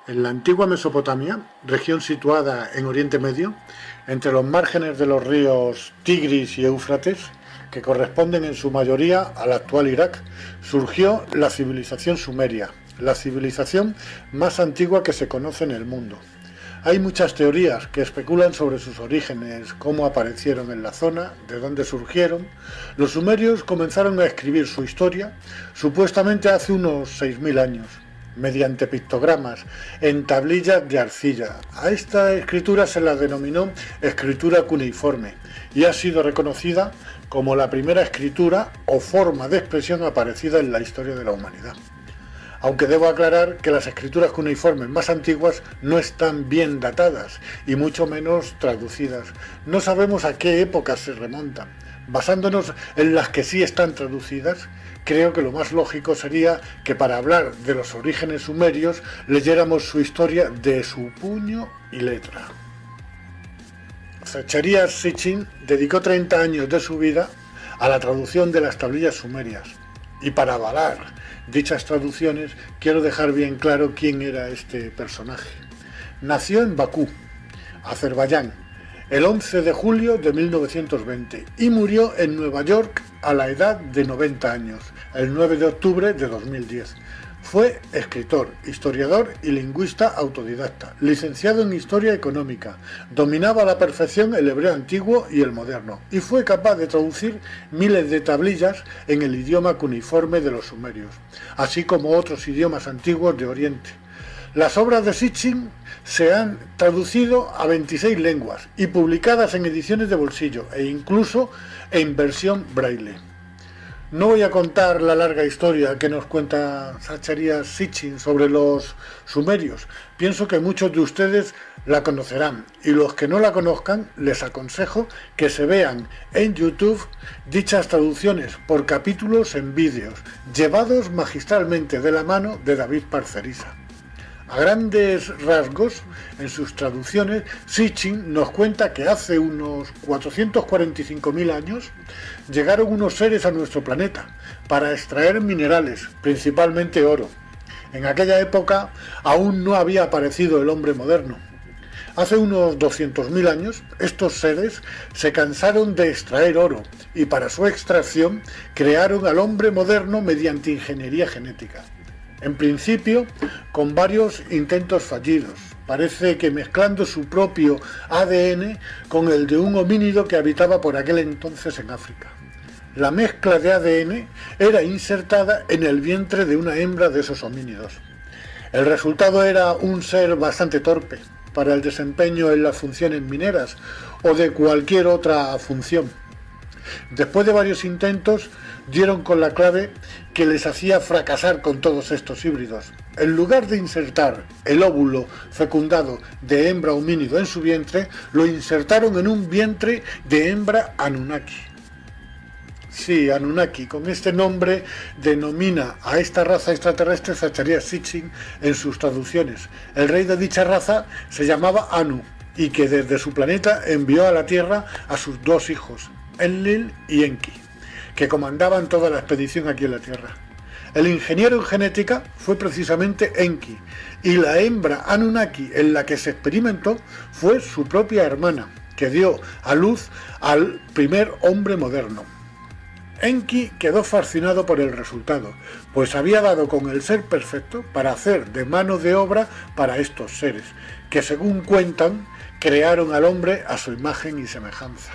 En la antigua Mesopotamia, región situada en Oriente Medio, entre los márgenes de los ríos Tigris y Éufrates, que corresponden en su mayoría al actual Irak, surgió la civilización sumeria, la civilización más antigua que se conoce en el mundo. Hay muchas teorías que especulan sobre sus orígenes, cómo aparecieron en la zona, de dónde surgieron. Los sumerios comenzaron a escribir su historia supuestamente hace unos 6000 años, mediante pictogramas en tablillas de arcilla. A esta escritura se la denominó escritura cuneiforme y ha sido reconocida como la primera escritura o forma de expresión aparecida en la historia de la humanidad. Aunque debo aclarar que las escrituras cuneiformes más antiguas no están bien datadas y mucho menos traducidas. No sabemos a qué épocas se remontan. Basándonos en las que sí están traducidas, creo que lo más lógico sería que para hablar de los orígenes sumerios leyéramos su historia de su puño y letra. Zacarías Sitchin dedicó 30 años de su vida a la traducción de las tablillas sumerias. Y para avalar dichas traducciones, quiero dejar bien claro quién era este personaje. Nació en Bakú, Azerbaiyán, el 11 de julio de 1920 y murió en Nueva York a la edad de 90 años, el 9 de octubre de 2010. Fue escritor, historiador y lingüista autodidacta, licenciado en Historia Económica, dominaba a la perfección el hebreo antiguo y el moderno, y fue capaz de traducir miles de tablillas en el idioma cuneiforme de los sumerios, así como otros idiomas antiguos de Oriente. Las obras de Sitchin se han traducido a 26 lenguas y publicadas en ediciones de bolsillo e incluso en versión braille. No voy a contar la larga historia que nos cuenta Zacarías Sitchin sobre los sumerios. Pienso que muchos de ustedes la conocerán y los que no la conozcan les aconsejo que se vean en YouTube dichas traducciones por capítulos en vídeos, llevados magistralmente de la mano de David Parcerisa. A grandes rasgos, en sus traducciones, Sitchin nos cuenta que hace unos 445.000 años llegaron unos seres a nuestro planeta para extraer minerales, principalmente oro. En aquella época aún no había aparecido el hombre moderno. Hace unos 200.000 años, estos seres se cansaron de extraer oro y para su extracción crearon al hombre moderno mediante ingeniería genética. En principio, con varios intentos fallidos. Parece que mezclando su propio ADN con el de un homínido que habitaba por aquel entonces en África. La mezcla de ADN era insertada en el vientre de una hembra de esos homínidos. El resultado era un ser bastante torpe para el desempeño en las funciones mineras o de cualquier otra función. Después de varios intentos, dieron con la clave que les hacía fracasar con todos estos híbridos. En lugar de insertar el óvulo fecundado de hembra homínido en su vientre, lo insertaron en un vientre de hembra Anunnaki. Sí, Anunnaki, con este nombre denomina a esta raza extraterrestre Zacarías Sitchin en sus traducciones. El rey de dicha raza se llamaba Anu y que desde su planeta envió a la Tierra a sus dos hijos, Enlil y Enki, que comandaban toda la expedición aquí en la Tierra. El ingeniero en genética fue precisamente Enki, y la hembra Anunnaki en la que se experimentó fue su propia hermana, que dio a luz al primer hombre moderno. Enki quedó fascinado por el resultado, pues había dado con el ser perfecto para hacer de mano de obra para estos seres, que según cuentan, crearon al hombre a su imagen y semejanza.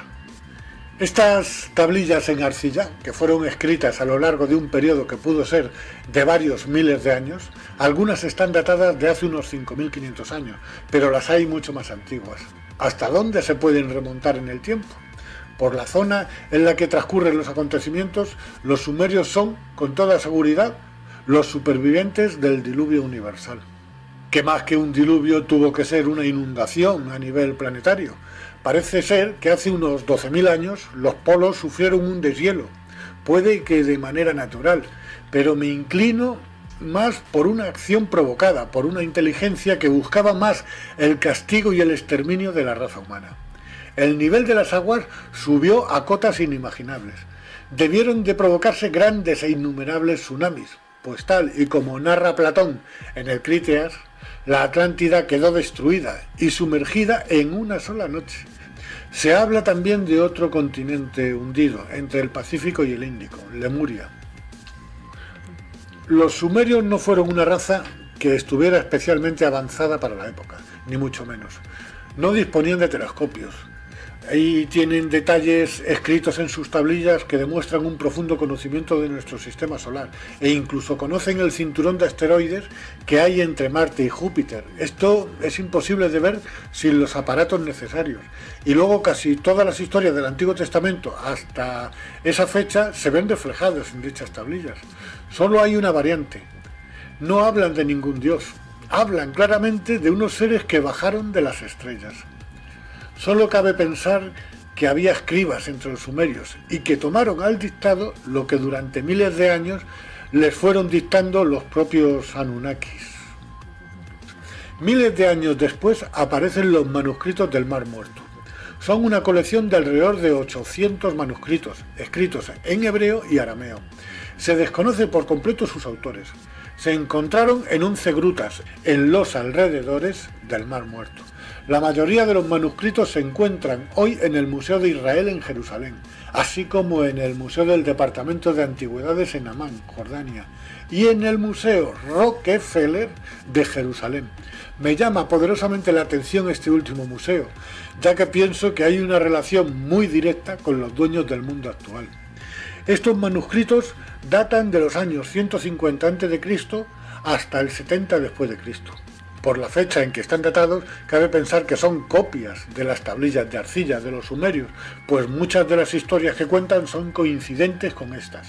Estas tablillas en arcilla, que fueron escritas a lo largo de un periodo que pudo ser de varios miles de años, algunas están datadas de hace unos 5.500 años, pero las hay mucho más antiguas. ¿Hasta dónde se pueden remontar en el tiempo? Por la zona en la que transcurren los acontecimientos, los sumerios son, con toda seguridad, los supervivientes del diluvio universal. Que más que un diluvio tuvo que ser una inundación a nivel planetario. Parece ser que hace unos 12.000 años los polos sufrieron un deshielo, puede que de manera natural, pero me inclino más por una acción provocada, por una inteligencia que buscaba más el castigo y el exterminio de la raza humana. El nivel de las aguas subió a cotas inimaginables. Debieron de provocarse grandes e innumerables tsunamis, pues tal y como narra Platón en el Críteas, La Atlántida quedó destruida y sumergida en una sola noche. Se habla también de otro continente hundido, entre el Pacífico y el Índico, Lemuria. Los sumerios no fueron una raza que estuviera especialmente avanzada para la época, ni mucho menos. No disponían de telescopios. Ahí tienen detalles escritos en sus tablillas que demuestran un profundo conocimiento de nuestro sistema solar e incluso conocen el cinturón de asteroides que hay entre Marte y Júpiter. Esto es imposible de ver sin los aparatos necesarios. Y luego casi todas las historias del Antiguo Testamento hasta esa fecha se ven reflejadas en dichas tablillas. Solo hay una variante. No hablan de ningún dios. Hablan claramente de unos seres que bajaron de las estrellas. Solo cabe pensar que había escribas entre los sumerios y que tomaron al dictado lo que durante miles de años les fueron dictando los propios Anunnakis. Miles de años después aparecen los manuscritos del Mar Muerto. Son una colección de alrededor de 800 manuscritos, escritos en hebreo y arameo. Se desconoce por completo sus autores. Se encontraron en 11 grutas en los alrededores del Mar Muerto. La mayoría de los manuscritos se encuentran hoy en el Museo de Israel en Jerusalén, así como en el Museo del Departamento de Antigüedades en Amán, Jordania, y en el Museo Rockefeller de Jerusalén. Me llama poderosamente la atención este último museo, ya que pienso que hay una relación muy directa con los dueños del mundo actual. Estos manuscritos datan de los años 150 a.C. hasta el 70 después de Cristo. Por la fecha en que están datados, cabe pensar que son copias de las tablillas de arcilla de los sumerios, pues muchas de las historias que cuentan son coincidentes con estas.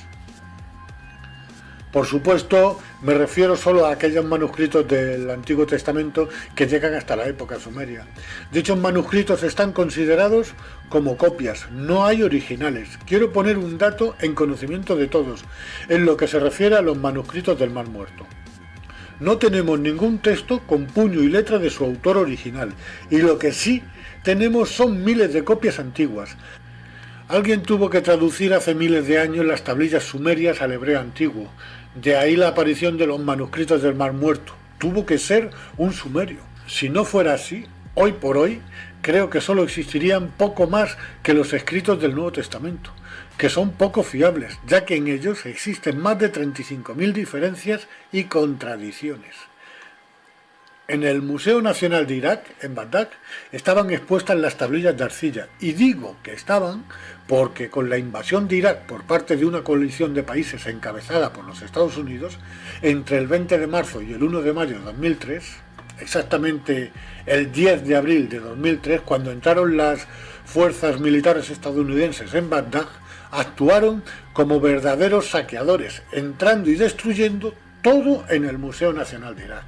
Por supuesto, me refiero solo a aquellos manuscritos del Antiguo Testamento que llegan hasta la época sumeria. Dichos manuscritos están considerados como copias, no hay originales. Quiero poner un dato en conocimiento de todos, en lo que se refiere a los manuscritos del Mar Muerto. No tenemos ningún texto con puño y letra de su autor original, y lo que sí tenemos son miles de copias antiguas. Alguien tuvo que traducir hace miles de años las tablillas sumerias al hebreo antiguo, de ahí la aparición de los manuscritos del Mar Muerto. Tuvo que ser un sumerio. Si no fuera así, hoy por hoy, creo que solo existirían poco más que los escritos del Nuevo Testamento, que son poco fiables, ya que en ellos existen más de 35.000 diferencias y contradicciones. En el Museo Nacional de Irak, en Bagdad, estaban expuestas las tablillas de arcilla, y digo que estaban porque con la invasión de Irak por parte de una coalición de países encabezada por los Estados Unidos, entre el 20 de marzo y el 1 de mayo de 2003, exactamente el 10 de abril de 2003, cuando entraron las fuerzas militares estadounidenses en Bagdad, actuaron como verdaderos saqueadores, entrando y destruyendo todo en el Museo Nacional de Irak.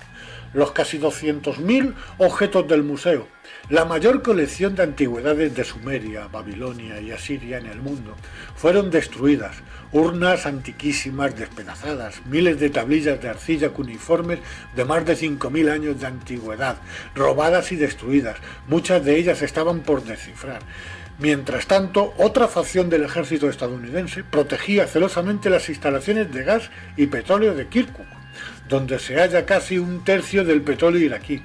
Los casi 200.000 objetos del museo, la mayor colección de antigüedades de Sumeria, Babilonia y Asiria en el mundo, fueron destruidas. Urnas antiquísimas despedazadas, miles de tablillas de arcilla cuneiformes de más de 5.000 años de antigüedad, robadas y destruidas. Muchas de ellas estaban por descifrar. Mientras tanto, otra facción del ejército estadounidense protegía celosamente las instalaciones de gas y petróleo de Kirkuk, donde se halla casi un tercio del petróleo iraquí.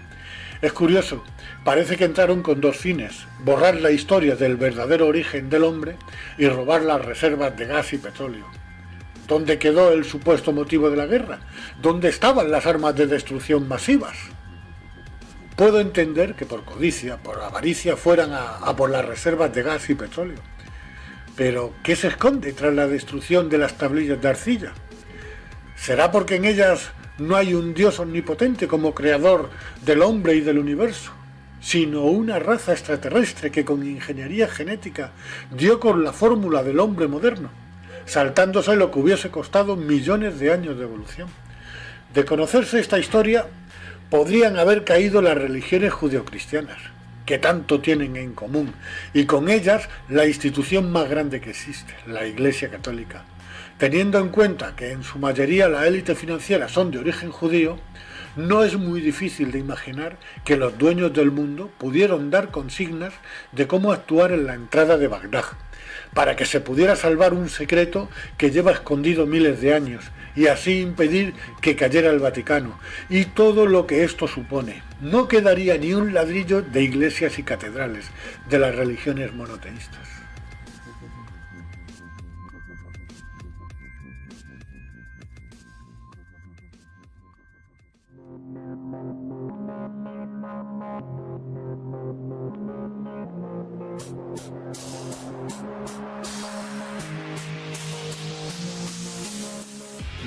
Es curioso, parece que entraron con dos fines: borrar la historia del verdadero origen del hombre y robar las reservas de gas y petróleo. ¿Dónde quedó el supuesto motivo de la guerra? ¿Dónde estaban las armas de destrucción masivas? Puedo entender que por codicia, por avaricia, fueran a por las reservas de gas y petróleo. Pero, ¿qué se esconde tras la destrucción de las tablillas de arcilla? ¿Será porque en ellas no hay un Dios omnipotente como creador del hombre y del universo, sino una raza extraterrestre que con ingeniería genética dio con la fórmula del hombre moderno, saltándose lo que hubiese costado millones de años de evolución? De conocerse esta historia, podrían haber caído las religiones judeocristianas, que tanto tienen en común, y con ellas la institución más grande que existe, la Iglesia Católica. Teniendo en cuenta que en su mayoría la élite financiera son de origen judío, no es muy difícil de imaginar que los dueños del mundo pudieron dar consignas de cómo actuar en la entrada de Bagdad. para que se pudiera salvar un secreto que lleva escondido miles de años y así impedir que cayera el Vaticano y todo lo que esto supone. No quedaría ni un ladrillo de iglesias y catedrales de las religiones monoteístas.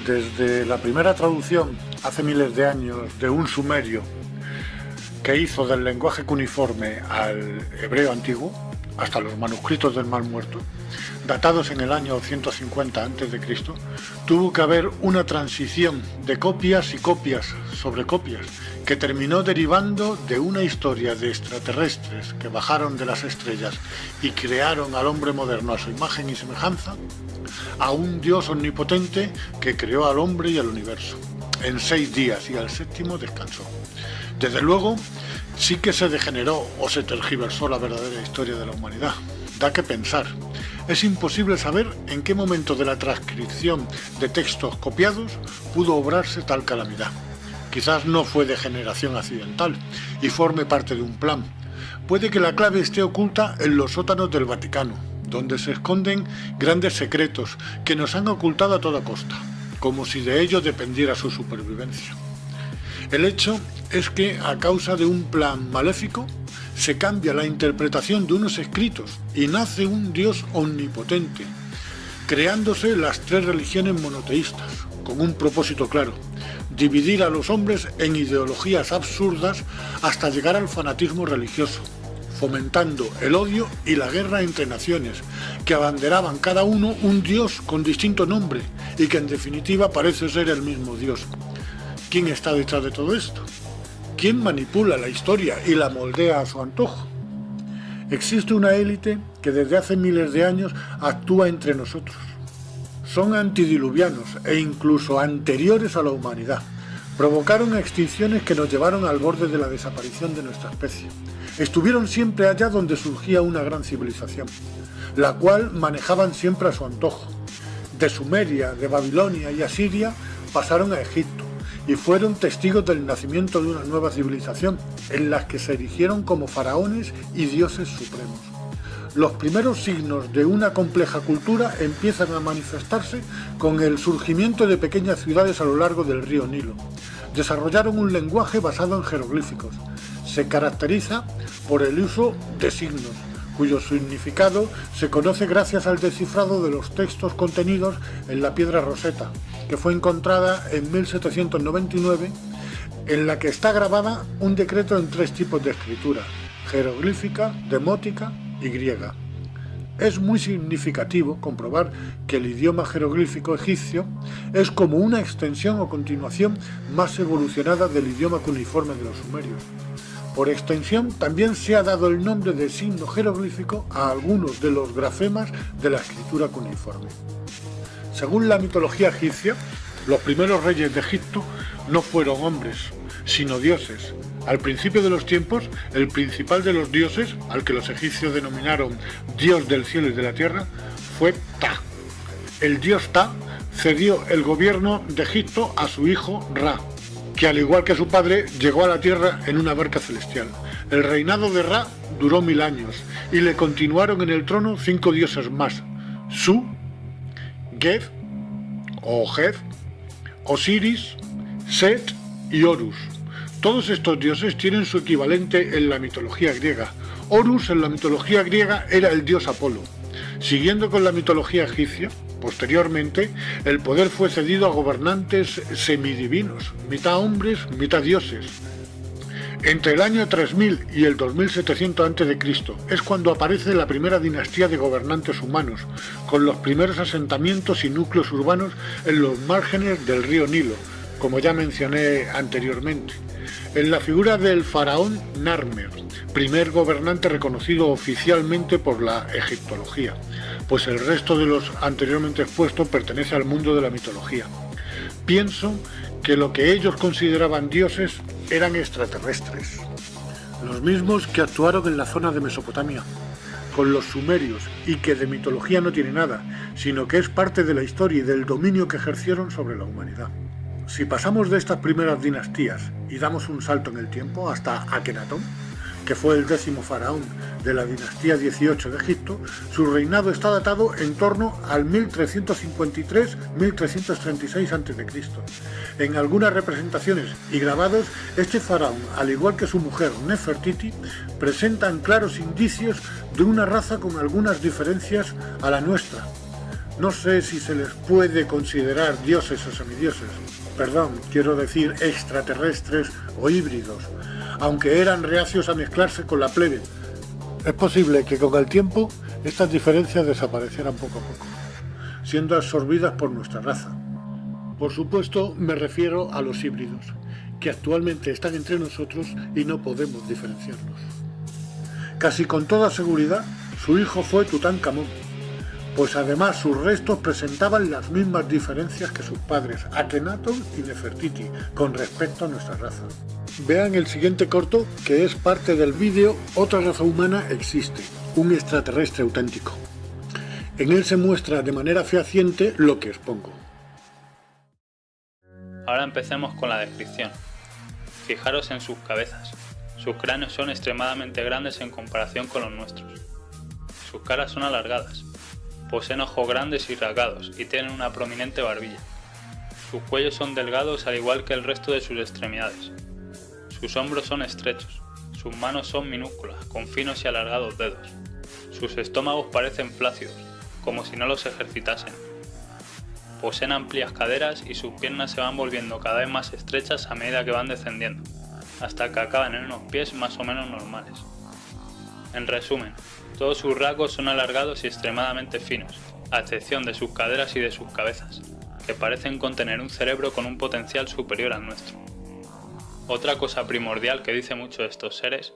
Desde la primera traducción, hace miles de años, de un sumerio que hizo del lenguaje cuneiforme al hebreo antiguo, hasta los manuscritos del Mar Muerto, datados en el año 150 a.C., tuvo que haber una transición de copias y copias sobre copias, que terminó derivando de una historia de extraterrestres que bajaron de las estrellas y crearon al hombre moderno a su imagen y semejanza, a un Dios omnipotente que creó al hombre y al universo en 6 días y al séptimo descansó. Desde luego, sí que se degeneró o se tergiversó la verdadera historia de la humanidad. Da que pensar. Es imposible saber en qué momento de la transcripción de textos copiados pudo obrarse tal calamidad. Quizás no fue degeneración accidental y forme parte de un plan. Puede que la clave esté oculta en los sótanos del Vaticano, donde se esconden grandes secretos que nos han ocultado a toda costa, como si de ello dependiera su supervivencia. El hecho es que, a causa de un plan maléfico, se cambia la interpretación de unos escritos y nace un Dios omnipotente, creándose las 3 religiones monoteístas, con un propósito claro: dividir a los hombres en ideologías absurdas hasta llegar al fanatismo religioso, fomentando el odio y la guerra entre naciones, que abanderaban cada uno un Dios con distinto nombre y que en definitiva parece ser el mismo Dios. ¿Quién está detrás de todo esto? ¿Quién manipula la historia y la moldea a su antojo? Existe una élite que desde hace miles de años actúa entre nosotros. Son antidiluvianos e incluso anteriores a la humanidad. Provocaron extinciones que nos llevaron al borde de la desaparición de nuestra especie. Estuvieron siempre allá donde surgía una gran civilización, la cual manejaban siempre a su antojo. De Sumeria, de Babilonia y Asiria pasaron a Egipto y fueron testigos del nacimiento de una nueva civilización, en la que se erigieron como faraones y dioses supremos. Los primeros signos de una compleja cultura empiezan a manifestarse con el surgimiento de pequeñas ciudades a lo largo del río Nilo. Desarrollaron un lenguaje basado en jeroglíficos. Se caracteriza por el uso de signos, cuyo significado se conoce gracias al descifrado de los textos contenidos en la piedra Rosetta, que fue encontrada en 1799, en la que está grabada un decreto en 3 tipos de escritura: jeroglífica, demótica y griega. Es muy significativo comprobar que el idioma jeroglífico egipcio es como una extensión o continuación más evolucionada del idioma cuneiforme de los sumerios. Por extensión, también se ha dado el nombre de signo jeroglífico a algunos de los grafemas de la escritura cuneiforme. Según la mitología egipcia, los primeros reyes de Egipto no fueron hombres, sino dioses. Al principio de los tiempos, el principal de los dioses, al que los egipcios denominaron Dios del cielo y de la tierra, fue Ptah. El dios Ptah cedió el gobierno de Egipto a su hijo Ra, que al igual que su padre llegó a la tierra en una barca celestial. El reinado de Ra duró 1000 años y le continuaron en el trono 5 dioses más: Su, Geb o Geb, Osiris, Set y Horus. Todos estos dioses tienen su equivalente en la mitología griega. Horus en la mitología griega era el dios Apolo. Siguiendo con la mitología egipcia, posteriormente el poder fue cedido a gobernantes semidivinos, mitad hombres, mitad dioses. Entre el año 3000 y el 2700 a.C. es cuando aparece la primera dinastía de gobernantes humanos, con los primeros asentamientos y núcleos urbanos en los márgenes del río Nilo, como ya mencioné anteriormente, en la figura del faraón Narmer, primer gobernante reconocido oficialmente por la egiptología, pues el resto de los anteriormente expuestos pertenece al mundo de la mitología. Pienso que lo que ellos consideraban dioses eran extraterrestres, los mismos que actuaron en la zona de Mesopotamia. con los sumerios y que de mitología no tiene nada, sino que es parte de la historia y del dominio que ejercieron sobre la humanidad. Si pasamos de estas primeras dinastías y damos un salto en el tiempo hasta Akenatón, que fue el 10º faraón de la dinastía 18 de Egipto, su reinado está datado en torno al 1353-1336 a.C. En algunas representaciones y grabados, este faraón, al igual que su mujer Nefertiti, presentan claros indicios de una raza con algunas diferencias a la nuestra. No sé si se les puede considerar dioses o semidioses, perdón, quiero decir extraterrestres o híbridos, aunque eran reacios a mezclarse con la plebe. Es posible que con el tiempo estas diferencias desaparecieran poco a poco, siendo absorbidas por nuestra raza. Por supuesto, me refiero a los híbridos, que actualmente están entre nosotros y no podemos diferenciarlos. Casi con toda seguridad, su hijo fue Tutankamón, pues además sus restos presentaban las mismas diferencias que sus padres Akenatón y Nefertiti con respecto a nuestra raza. Vean el siguiente corto, que es parte del vídeo Otra raza humana existe, un extraterrestre auténtico. En él se muestra de manera fehaciente lo que expongo. Ahora empecemos con la descripción. Fijaros en sus cabezas. Sus cráneos son extremadamente grandes en comparación con los nuestros. Sus caras son alargadas. Poseen ojos grandes y rasgados y tienen una prominente barbilla. Sus cuellos son delgados al igual que el resto de sus extremidades. Sus hombros son estrechos. Sus manos son minúsculas, con finos y alargados dedos. Sus estómagos parecen flácidos, como si no los ejercitasen. Poseen amplias caderas y sus piernas se van volviendo cada vez más estrechas a medida que van descendiendo, hasta que acaban en unos pies más o menos normales. En resumen, todos sus rasgos son alargados y extremadamente finos, a excepción de sus caderas y de sus cabezas, que parecen contener un cerebro con un potencial superior al nuestro. Otra cosa primordial que dice mucho de estos seres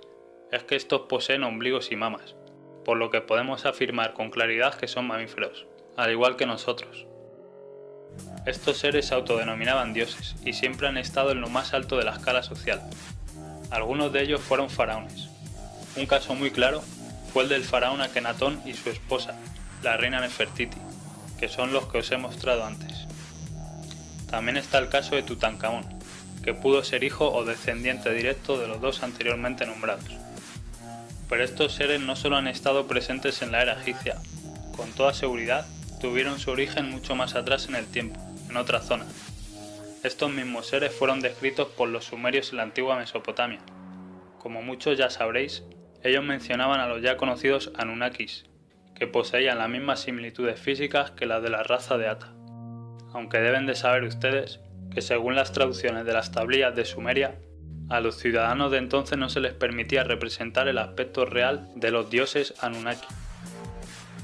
es que estos poseen ombligos y mamas, por lo que podemos afirmar con claridad que son mamíferos, al igual que nosotros. Estos seres se autodenominaban dioses y siempre han estado en lo más alto de la escala social. Algunos de ellos fueron faraones. Un caso muy claro fue el del faraón Akenatón y su esposa, la reina Nefertiti, que son los que os he mostrado antes. También está el caso de Tutankamón, que pudo ser hijo o descendiente directo de los dos anteriormente nombrados. Pero estos seres no solo han estado presentes en la era egipcia, con toda seguridad tuvieron su origen mucho más atrás en el tiempo, en otra zona. Estos mismos seres fueron descritos por los sumerios en la antigua Mesopotamia. Como muchos ya sabréis, ellos mencionaban a los ya conocidos Anunnakis, que poseían las mismas similitudes físicas que las de la raza de Ata. Aunque deben de saber ustedes que según las traducciones de las tablillas de Sumeria, a los ciudadanos de entonces no se les permitía representar el aspecto real de los dioses Anunnaki.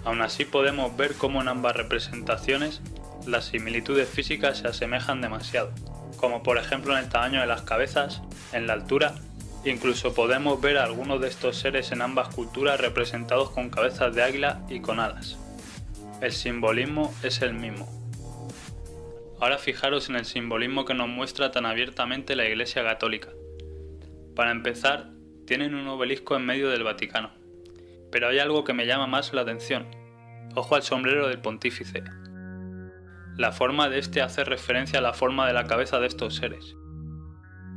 Aún así podemos ver cómo en ambas representaciones las similitudes físicas se asemejan demasiado, como por ejemplo en el tamaño de las cabezas, en la altura. Incluso podemos ver a algunos de estos seres en ambas culturas representados con cabezas de águila y con alas. El simbolismo es el mismo. Ahora fijaros en el simbolismo que nos muestra tan abiertamente la Iglesia Católica. Para empezar, tienen un obelisco en medio del Vaticano. Pero hay algo que me llama más la atención. Ojo al sombrero del pontífice. La forma de este hace referencia a la forma de la cabeza de estos seres.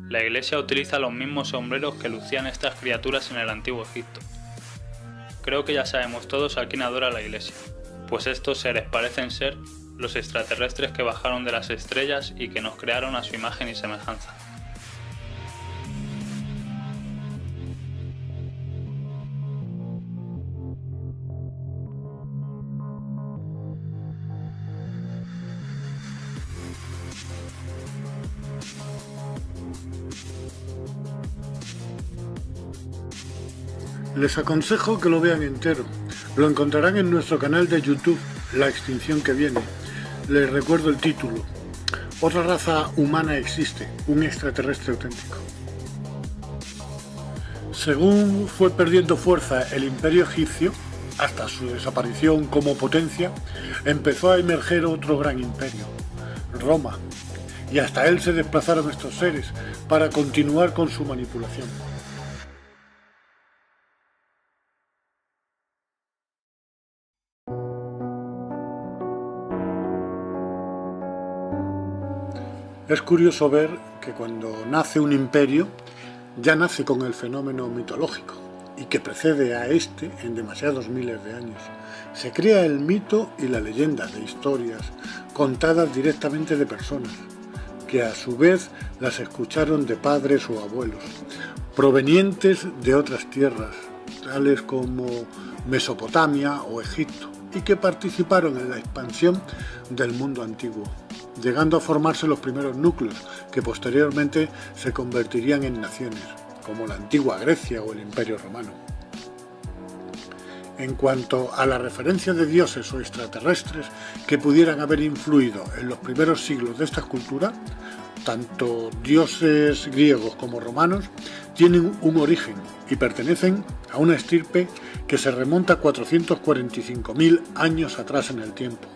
La Iglesia utiliza los mismos sombreros que lucían estas criaturas en el antiguo Egipto. Creo que ya sabemos todos a quién adora la Iglesia, pues estos seres parecen ser los extraterrestres que bajaron de las estrellas y que nos crearon a su imagen y semejanza. Les aconsejo que lo vean entero. Lo encontrarán en nuestro canal de YouTube, La Extinción que Viene. Les recuerdo el título. Otra raza humana existe, un extraterrestre auténtico. Según fue perdiendo fuerza el imperio egipcio, hasta su desaparición como potencia, empezó a emerger otro gran imperio, Roma, y hasta él se desplazaron estos seres para continuar con su manipulación. Es curioso ver que cuando nace un imperio, ya nace con el fenómeno mitológico y que precede a este en demasiados miles de años. Se crea el mito y la leyenda de historias contadas directamente de personas, que a su vez las escucharon de padres o abuelos, provenientes de otras tierras, tales como Mesopotamia o Egipto, y que participaron en la expansión del mundo antiguo, llegando a formarse los primeros núcleos que posteriormente se convertirían en naciones, como la antigua Grecia o el Imperio Romano. En cuanto a la referencia de dioses o extraterrestres que pudieran haber influido en los primeros siglos de esta cultura, tanto dioses griegos como romanos tienen un origen y pertenecen a una estirpe que se remonta a 445.000 años atrás en el tiempo,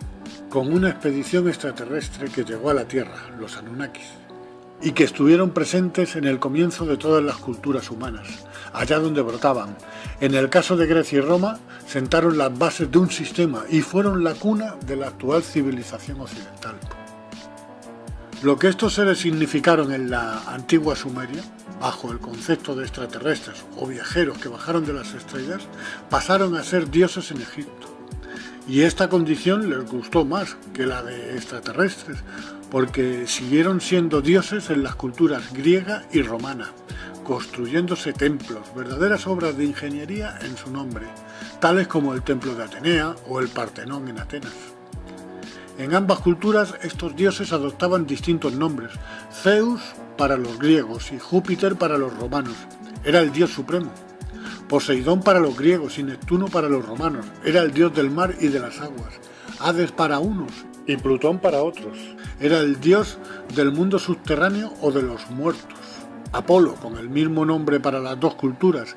con una expedición extraterrestre que llegó a la Tierra, los Anunnakis, y que estuvieron presentes en el comienzo de todas las culturas humanas, allá donde brotaban. En el caso de Grecia y Roma, sentaron las bases de un sistema y fueron la cuna de la actual civilización occidental. Lo que estos seres significaron en la antigua Sumeria, bajo el concepto de extraterrestres o viajeros que bajaron de las estrellas, pasaron a ser dioses en Egipto. Y esta condición les gustó más que la de extraterrestres, porque siguieron siendo dioses en las culturas griega y romana, construyéndose templos, verdaderas obras de ingeniería en su nombre, tales como el templo de Atenea o el Partenón en Atenas. En ambas culturas estos dioses adoptaban distintos nombres. Zeus para los griegos y Júpiter para los romanos, era el dios supremo. Poseidón para los griegos y Neptuno para los romanos, era el dios del mar y de las aguas. Hades para unos y Plutón para otros, era el dios del mundo subterráneo o de los muertos. Apolo, con el mismo nombre para las dos culturas,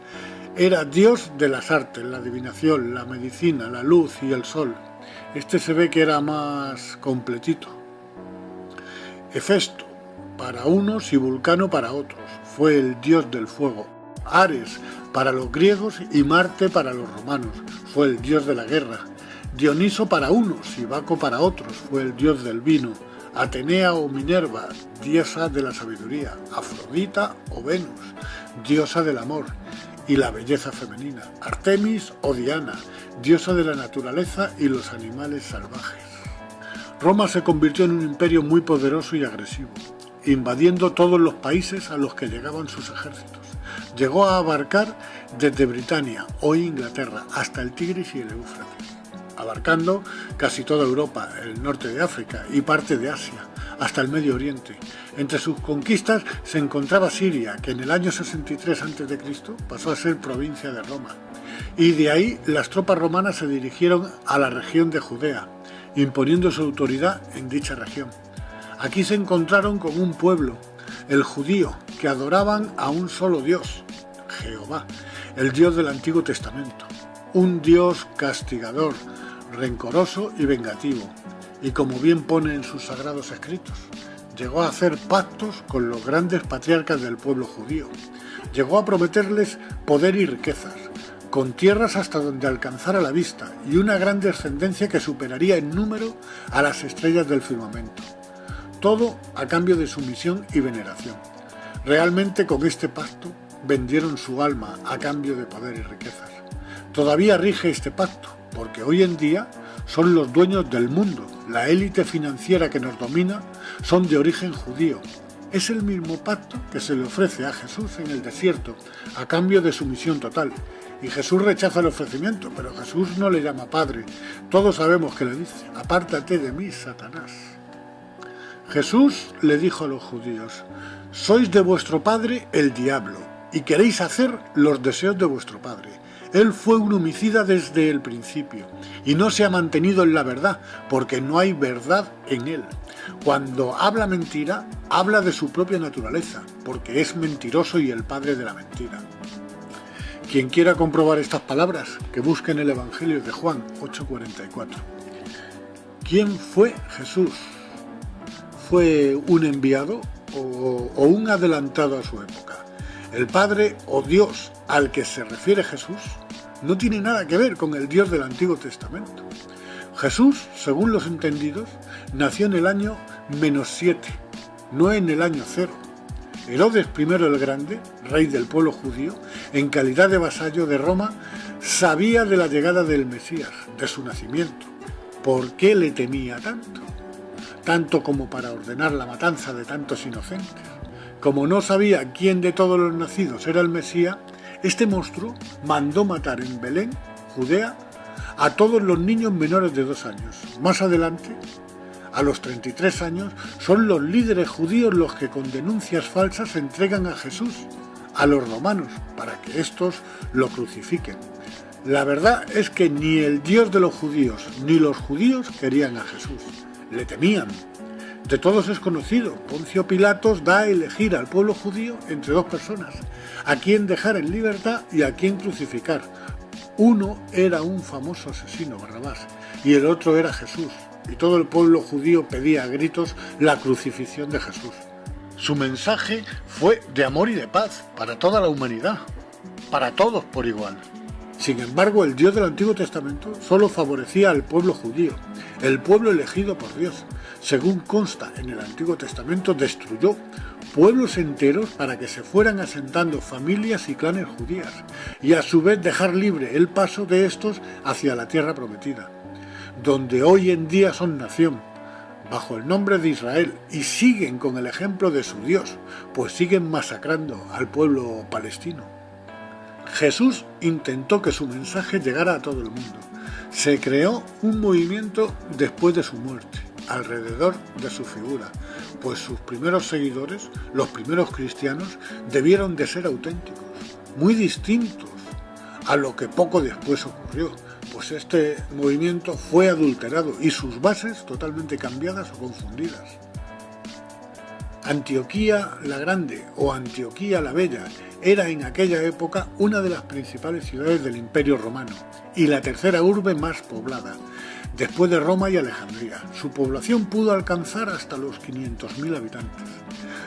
era dios de las artes, la adivinación, la medicina, la luz y el sol. Este se ve que era más completito. Hefesto para unos y Vulcano para otros, fue el dios del fuego. Ares para los griegos y Marte para los romanos, fue el dios de la guerra. Dioniso para unos y Baco para otros, fue el dios del vino. Atenea o Minerva, diosa de la sabiduría. Afrodita o Venus, diosa del amor y la belleza femenina. Artemis o Diana, diosa de la naturaleza y los animales salvajes. Roma se convirtió en un imperio muy poderoso y agresivo, invadiendo todos los países a los que llegaban sus ejércitos. Llegó a abarcar desde Britania, hoy Inglaterra, hasta el Tigris y el Éufrates, abarcando casi toda Europa, el norte de África y parte de Asia, hasta el Medio Oriente. Entre sus conquistas se encontraba Siria, que en el año 63 a.C. pasó a ser provincia de Roma, y de ahí las tropas romanas se dirigieron a la región de Judea, imponiendo su autoridad en dicha región. Aquí se encontraron con un pueblo, el judío, que adoraban a un solo Dios, Jehová, el Dios del Antiguo Testamento, un Dios castigador, rencoroso y vengativo, y como bien pone en sus sagrados escritos, llegó a hacer pactos con los grandes patriarcas del pueblo judío, llegó a prometerles poder y riquezas, con tierras hasta donde alcanzara la vista y una gran descendencia que superaría en número a las estrellas del firmamento. Todo a cambio de sumisión y veneración. Realmente con este pacto vendieron su alma a cambio de poder y riquezas. Todavía rige este pacto, porque hoy en día son los dueños del mundo. La élite financiera que nos domina son de origen judío. Es el mismo pacto que se le ofrece a Jesús en el desierto, a cambio de sumisión total. Y Jesús rechaza el ofrecimiento, pero Jesús no le llama Padre. Todos sabemos que le dice: apártate de mí, Satanás. Jesús le dijo a los judíos: sois de vuestro padre el diablo, y queréis hacer los deseos de vuestro padre. Él fue un homicida desde el principio, y no se ha mantenido en la verdad, porque no hay verdad en él. Cuando habla mentira, habla de su propia naturaleza, porque es mentiroso y el padre de la mentira. Quien quiera comprobar estas palabras, que busque en el Evangelio de Juan 8:44. ¿Quién fue Jesús? ¿Fue un enviado o un adelantado a su época? El Padre o Dios al que se refiere Jesús no tiene nada que ver con el Dios del Antiguo Testamento. Jesús, según los entendidos, nació en el año -7 no en el año cero. Herodes I el Grande, rey del pueblo judío, en calidad de vasallo de Roma, sabía de la llegada del Mesías, de su nacimiento. ¿Por qué le temía tanto? Tanto como para ordenar la matanza de tantos inocentes. Como no sabía quién de todos los nacidos era el Mesías, este monstruo mandó matar en Belén, Judea, a todos los niños menores de 2 años. Más adelante, a los 33 años, son los líderes judíos los que con denuncias falsas entregan a Jesús a los romanos para que éstos lo crucifiquen. La verdad es que ni el Dios de los judíos ni los judíos querían a Jesús, le temían. De todos es conocido, Poncio Pilatos da a elegir al pueblo judío entre 2 personas, a quien dejar en libertad y a quien crucificar. Uno era un famoso asesino, Barrabás, y el otro era Jesús, y todo el pueblo judío pedía a gritos la crucifixión de Jesús. Su mensaje fue de amor y de paz para toda la humanidad, para todos por igual. Sin embargo, el Dios del Antiguo Testamento solo favorecía al pueblo judío, el pueblo elegido por Dios. Según consta en el Antiguo Testamento, destruyó pueblos enteros para que se fueran asentando familias y clanes judías, y a su vez dejar libre el paso de estos hacia la tierra prometida, donde hoy en día son nación, bajo el nombre de Israel, y siguen con el ejemplo de su Dios, pues siguen masacrando al pueblo palestino. Jesús intentó que su mensaje llegara a todo el mundo. Se creó un movimiento después de su muerte, alrededor de su figura, pues sus primeros seguidores, los primeros cristianos, debieron de ser auténticos, muy distintos a lo que poco después ocurrió, pues este movimiento fue adulterado y sus bases totalmente cambiadas o confundidas. Antioquía la Grande o Antioquía la Bella era en aquella época una de las principales ciudades del Imperio Romano y la tercera urbe más poblada, después de Roma y Alejandría. Su población pudo alcanzar hasta los 500.000 habitantes.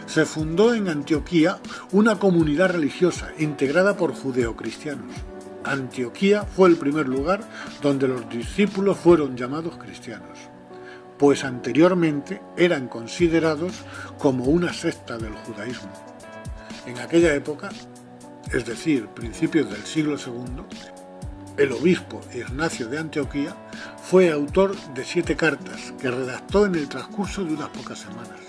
Se fundó en Antioquía una comunidad religiosa integrada por judeocristianos. Antioquía fue el primer lugar donde los discípulos fueron llamados cristianos, pues anteriormente eran considerados como una secta del judaísmo. En aquella época, es decir, principios del siglo II, el obispo Ignacio de Antioquía fue autor de 7 cartas que redactó en el transcurso de unas pocas semanas,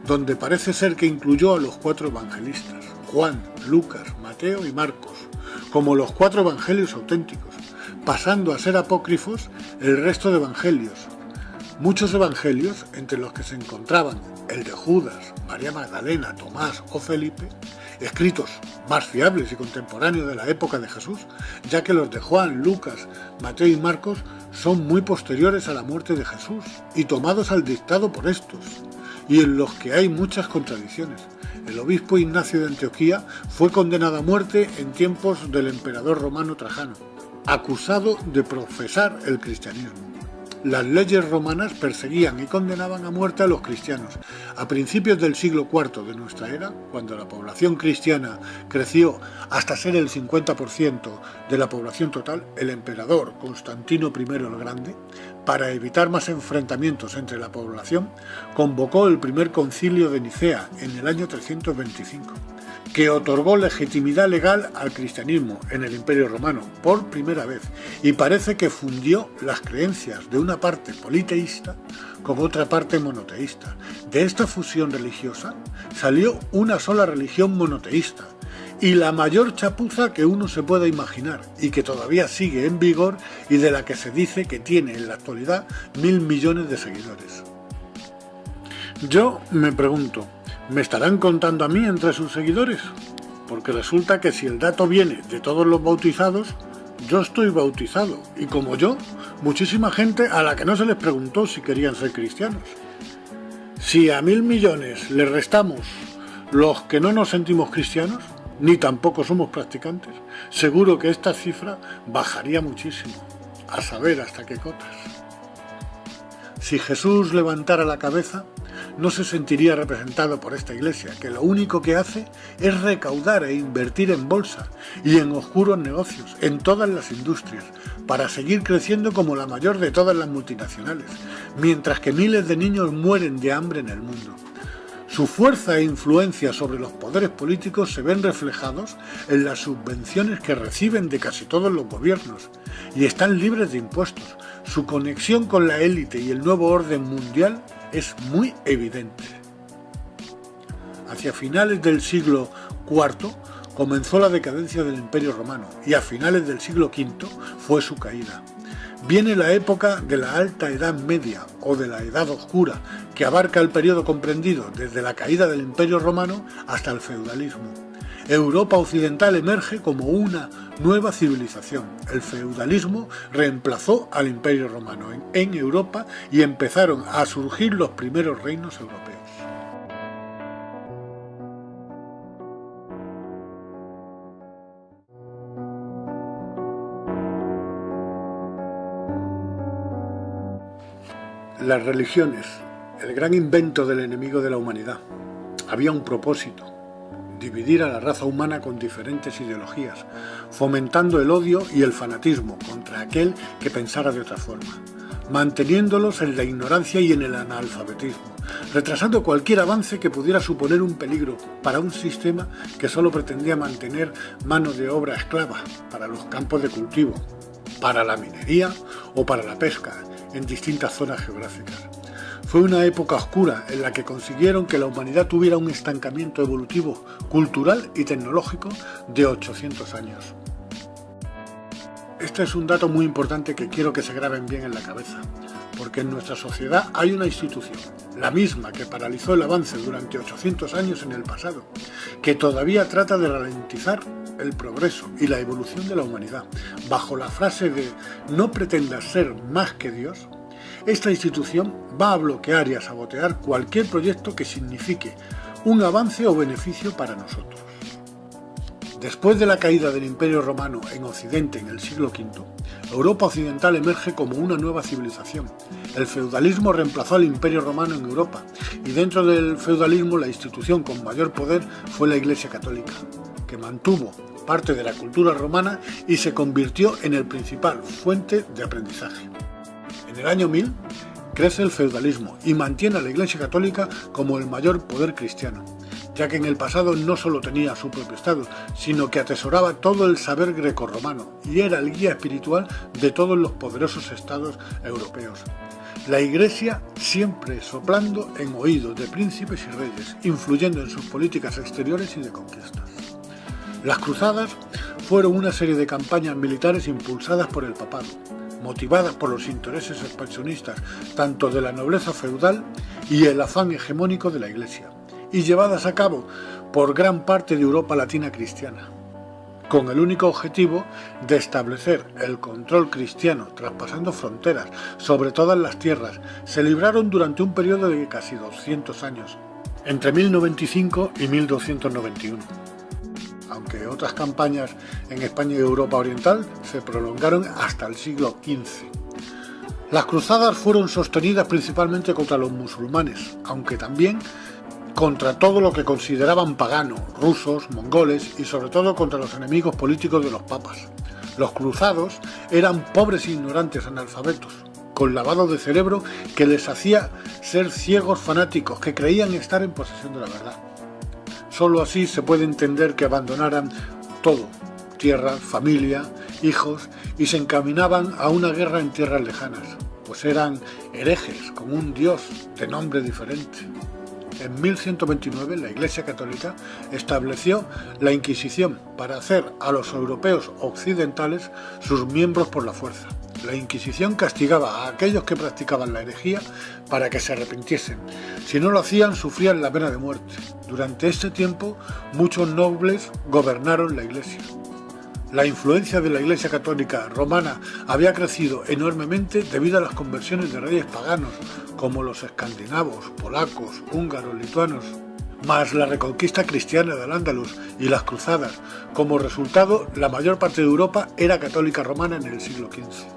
donde parece ser que incluyó a los 4 evangelistas, Juan, Lucas, Mateo y Marcos, como los 4 evangelios auténticos, pasando a ser apócrifos el resto de evangelios. Muchos evangelios, entre los que se encontraban el de Judas, María Magdalena, Tomás o Felipe, escritos más fiables y contemporáneos de la época de Jesús, ya que los de Juan, Lucas, Mateo y Marcos son muy posteriores a la muerte de Jesús y tomados al dictado por estos, y en los que hay muchas contradicciones. El obispo Ignacio de Antioquía fue condenado a muerte en tiempos del emperador romano Trajano, acusado de profesar el cristianismo. Las leyes romanas perseguían y condenaban a muerte a los cristianos. A principios del siglo IV de nuestra era, cuando la población cristiana creció hasta ser el 50% de la población total, el emperador Constantino I el Grande, para evitar más enfrentamientos entre la población, convocó el primer concilio de Nicea en el año 325, que otorgó legitimidad legal al cristianismo en el Imperio Romano por primera vez, y parece que fundió las creencias de una parte politeísta con otra parte monoteísta. De esta fusión religiosa salió una sola religión monoteísta, y la mayor chapuza que uno se pueda imaginar, y que todavía sigue en vigor y de la que se dice que tiene en la actualidad 1.000 millones de seguidores. Yo me pregunto, ¿me estarán contando a mí entre sus seguidores? Porque resulta que si el dato viene de todos los bautizados, yo estoy bautizado, y como yo, muchísima gente a la que no se les preguntó si querían ser cristianos. Si a 1.000 millones le restamos los que no nos sentimos cristianos, ni tampoco somos practicantes, seguro que esta cifra bajaría muchísimo, a saber hasta qué cotas. Si Jesús levantara la cabeza, no se sentiría representado por esta iglesia, que lo único que hace es recaudar e invertir en bolsa y en oscuros negocios, en todas las industrias, para seguir creciendo como la mayor de todas las multinacionales, mientras que miles de niños mueren de hambre en el mundo. Su fuerza e influencia sobre los poderes políticos se ven reflejados en las subvenciones que reciben de casi todos los gobiernos y están libres de impuestos. Su conexión con la élite y el nuevo orden mundial es muy evidente. Hacia finales del siglo IV comenzó la decadencia del Imperio Romano y a finales del siglo V fue su caída. Viene la época de la Alta Edad Media o de la Edad Oscura, que abarca el periodo comprendido desde la caída del Imperio Romano hasta el feudalismo. Europa occidental emerge como una nueva civilización. El feudalismo reemplazó al Imperio Romano en Europa y empezaron a surgir los primeros reinos europeos. Las religiones, el gran invento del enemigo de la humanidad. Había un propósito: dividir a la raza humana con diferentes ideologías, fomentando el odio y el fanatismo contra aquel que pensara de otra forma, manteniéndolos en la ignorancia y en el analfabetismo, retrasando cualquier avance que pudiera suponer un peligro para un sistema que solo pretendía mantener mano de obra esclava para los campos de cultivo, para la minería o para la pesca en distintas zonas geográficas. Fue una época oscura en la que consiguieron que la humanidad tuviera un estancamiento evolutivo, cultural y tecnológico de 800 años. Este es un dato muy importante que quiero que se graben bien en la cabeza, porque en nuestra sociedad hay una institución, la misma que paralizó el avance durante 800 años en el pasado, que todavía trata de ralentizar el progreso y la evolución de la humanidad, bajo la frase de «no pretendas ser más que Dios». Esta institución va a bloquear y a sabotear cualquier proyecto que signifique un avance o beneficio para nosotros. Después de la caída del Imperio Romano en Occidente en el siglo V, Europa occidental emerge como una nueva civilización. El feudalismo reemplazó al Imperio Romano en Europa y dentro del feudalismo la institución con mayor poder fue la Iglesia Católica, que mantuvo parte de la cultura romana y se convirtió en el principal fuente de aprendizaje. En el año 1000 crece el feudalismo y mantiene a la Iglesia Católica como el mayor poder cristiano, ya que en el pasado no solo tenía su propio Estado, sino que atesoraba todo el saber grecorromano y era el guía espiritual de todos los poderosos estados europeos. La Iglesia siempre soplando en oídos de príncipes y reyes, influyendo en sus políticas exteriores y de conquistas. Las cruzadas fueron una serie de campañas militares impulsadas por el papado, motivadas por los intereses expansionistas tanto de la nobleza feudal y el afán hegemónico de la Iglesia, y llevadas a cabo por gran parte de Europa latina cristiana, con el único objetivo de establecer el control cristiano traspasando fronteras sobre todas las tierras. Se libraron durante un periodo de casi 200 años, entre 1095 y 1291. Aunque otras campañas en España y Europa Oriental se prolongaron hasta el siglo XV. Las cruzadas fueron sostenidas principalmente contra los musulmanes, aunque también contra todo lo que consideraban pagano, rusos, mongoles y sobre todo contra los enemigos políticos de los papas. Los cruzados eran pobres e ignorantes analfabetos, con lavado de cerebro que les hacía ser ciegos fanáticos que creían estar en posesión de la verdad. Solo así se puede entender que abandonaran todo, tierras, familia, hijos, y se encaminaban a una guerra en tierras lejanas, pues eran herejes con un dios de nombre diferente. En 1129 la Iglesia Católica estableció la Inquisición para hacer a los europeos occidentales sus miembros por la fuerza. La Inquisición castigaba a aquellos que practicaban la herejía para que se arrepintiesen. Si no lo hacían, sufrían la pena de muerte. Durante este tiempo, muchos nobles gobernaron la Iglesia. La influencia de la Iglesia Católica romana había crecido enormemente debido a las conversiones de reyes paganos, como los escandinavos, polacos, húngaros, lituanos, más la reconquista cristiana del Al-Ándalus y las cruzadas. Como resultado, la mayor parte de Europa era católica romana en el siglo XV.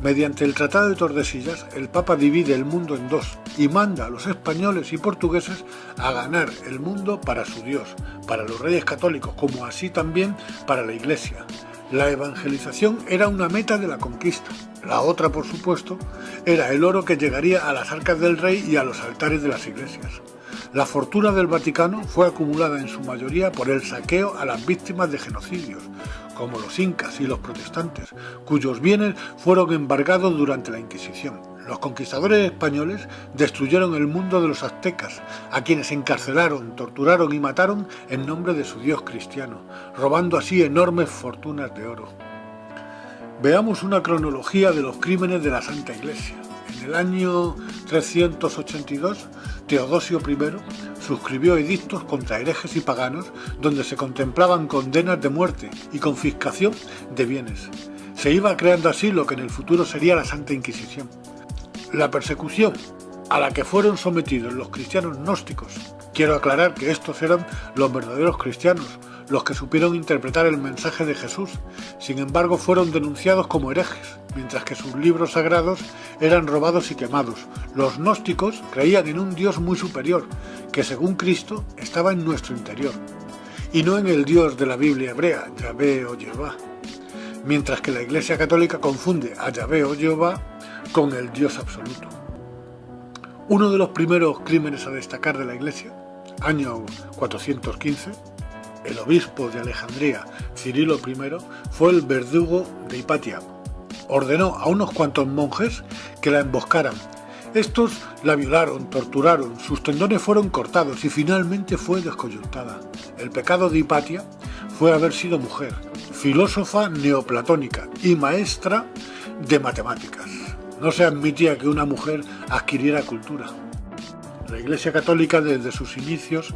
Mediante el Tratado de Tordesillas, el Papa divide el mundo en dos y manda a los españoles y portugueses a ganar el mundo para su Dios, para los reyes católicos, como así también para la Iglesia. La evangelización era una meta de la conquista. La otra, por supuesto, era el oro que llegaría a las arcas del rey y a los altares de las iglesias. La fortuna del Vaticano fue acumulada en su mayoría por el saqueo a las víctimas de genocidios, como los incas y los protestantes, cuyos bienes fueron embargados durante la Inquisición. Los conquistadores españoles destruyeron el mundo de los aztecas, a quienes encarcelaron, torturaron y mataron en nombre de su dios cristiano, robando así enormes fortunas de oro. Veamos una cronología de los crímenes de la Santa Iglesia. En el año 382, Teodosio I suscribió edictos contra herejes y paganos donde se contemplaban condenas de muerte y confiscación de bienes. Se iba creando así lo que en el futuro sería la Santa Inquisición. La persecución a la que fueron sometidos los cristianos gnósticos, quiero aclarar que estos eran los verdaderos cristianos, los que supieron interpretar el mensaje de Jesús, sin embargo fueron denunciados como herejes, mientras que sus libros sagrados eran robados y quemados. Los gnósticos creían en un Dios muy superior, que según Cristo estaba en nuestro interior, y no en el Dios de la Biblia hebrea, Yahvé o Jehová, mientras que la Iglesia Católica confunde a Yahvé o Jehová con el Dios absoluto. Uno de los primeros crímenes a destacar de la Iglesia, año 415, el obispo de Alejandría, Cirilo I, fue el verdugo de Hipatia. Ordenó a unos cuantos monjes que la emboscaran. Estos la violaron, torturaron, sus tendones fueron cortados y finalmente fue descoyuntada. El pecado de Hipatia fue haber sido mujer, filósofa neoplatónica y maestra de matemáticas. No se admitía que una mujer adquiriera cultura. La Iglesia Católica desde sus inicios